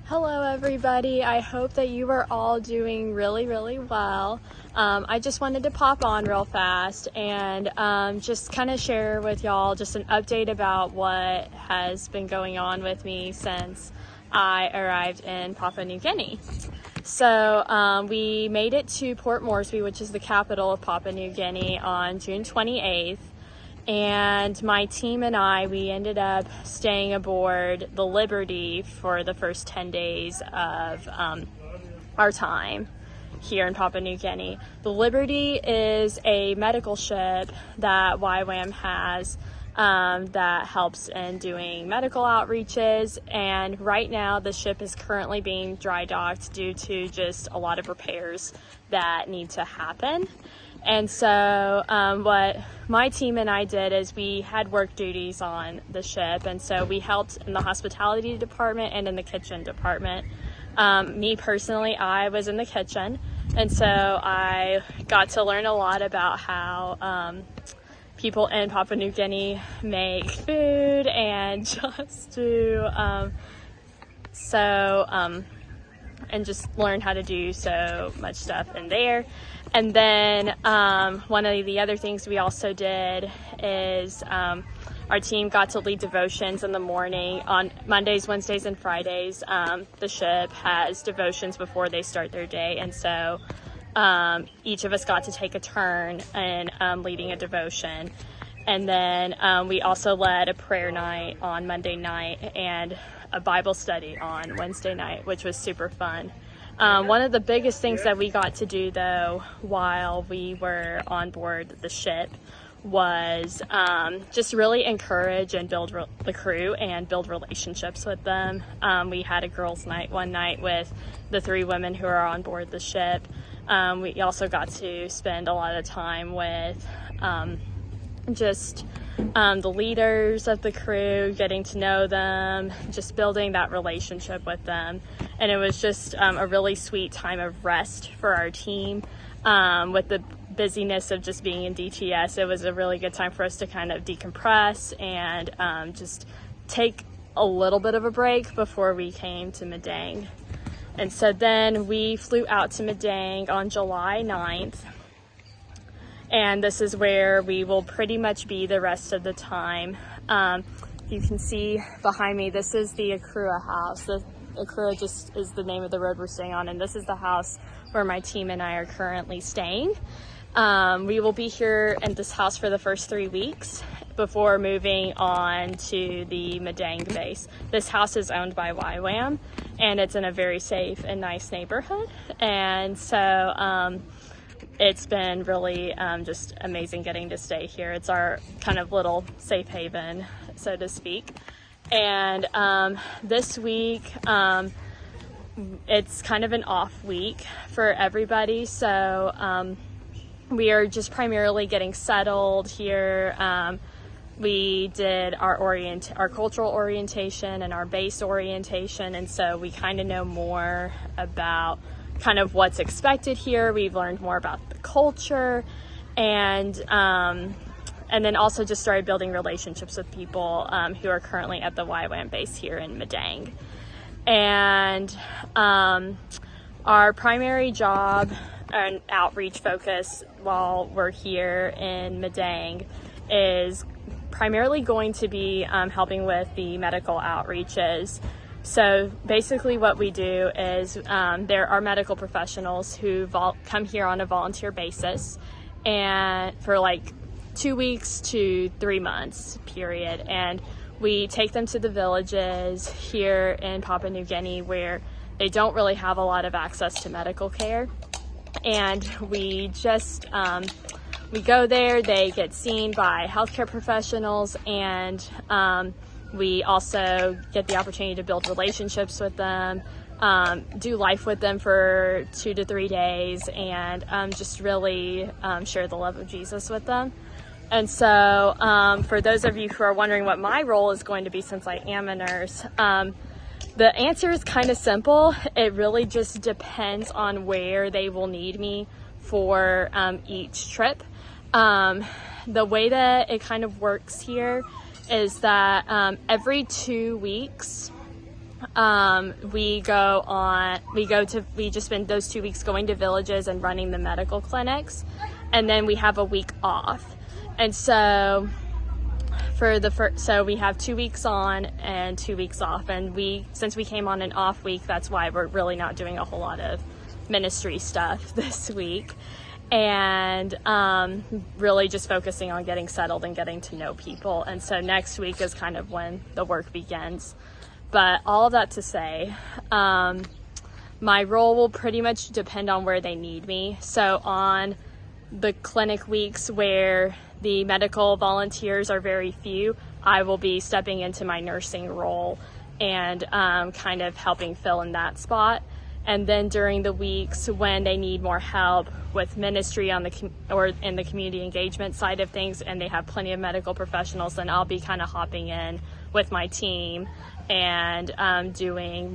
Hello everybody, I hope that you are all doing really well. I just wanted to pop on real fast and just kind of share with y'all just an update about what has been going on with me since I arrived in Papua New Guinea. So we made it to Port Moresby, which is the capital of Papua New Guinea, on June 28th. And my team and we ended up staying aboard the Liberty for the first 10 days of our time here in Papua New Guinea. The Liberty is a medical ship that YWAM has that helps in doing medical outreaches, and right now the ship is currently being dry docked due to just a lot of repairs that need to happen. And so what my team and I did is we had work duties on the ship, and so we helped in the hospitality department and in the kitchen department. Me personally, I was in the kitchen, and so I got to learn a lot about how people in Papua New Guinea make food and just do and just learn how to do so much stuff in there. And then one of the other things we also did is our team got to lead devotions in the morning on Mondays, Wednesdays, and Fridays. The ship has devotions before they start their day, and so each of us got to take a turn in leading a devotion. And then we also led a prayer night on Monday night and a Bible study on Wednesday night, which was super fun. One of the biggest things that we got to do, though, while we were on board the ship was just really encourage and build the crew and build relationships with them. We had a girls' night one night with the 3 women who are on board the ship. We also got to spend a lot of time with the leaders of the crew, getting to know them, just building that relationship with them. And it was just a really sweet time of rest for our team. With the busyness of just being in DTS, it was a really good time for us to kind of decompress and just take a little bit of a break before we came to Madang. And so then we flew out to Madang on July 9th. And this is where we will pretty much be the rest of the time. You can see behind me, this is the Akura house. The Akura just is the name of the road we're staying on, and this is the house where my team and I are currently staying. We will be here in this house for the first 3 weeks before moving on to the Madang base. This house is owned by YWAM, and it's in a very safe and nice neighborhood. And so it's been really just amazing getting to stay here. It's our kind of little safe haven, so to speak. And this week, it's kind of an off week for everybody. So we are just primarily getting settled here. We did our cultural orientation and our base orientation, and so we kind of know more about kind of what's expected here. We've learned more about the culture, and then also just started building relationships with people who are currently at the YWAM base here in Madang. And our primary job and outreach focus while we're here in Madang is primarily going to be helping with the medical outreaches. So basically what we do is there are medical professionals who come here on a volunteer basis and for like 2 weeks to 3 months period. And we take them to the villages here in Papua New Guinea where they don't really have a lot of access to medical care. And we just, we go there, they get seen by healthcare professionals, and we also get the opportunity to build relationships with them, do life with them for 2 to 3 days, and just really share the love of Jesus with them. And so for those of you who are wondering what my role is going to be since I am a nurse, the answer is kind of simple. It really just depends on where they will need me for each trip. The way that it kind of works here is that every 2 weeks We just spend those 2 weeks going to villages and running the medical clinics, and then we have a week off. And so so we have 2 weeks on and 2 weeks off, and since we came on an off week, that's why we're really not doing a whole lot of ministry stuff this week, and really just focusing on getting settled and getting to know people. And so next week is kind of when the work begins. But all of that to say, my role will pretty much depend on where they need me. So on the clinic weeks where the medical volunteers are very few, I will be stepping into my nursing role and kind of helping fill in that spot. And then during the weeks when they need more help with ministry in the community engagement side of things, and they have plenty of medical professionals, then I'll be kind of hopping in with my team and doing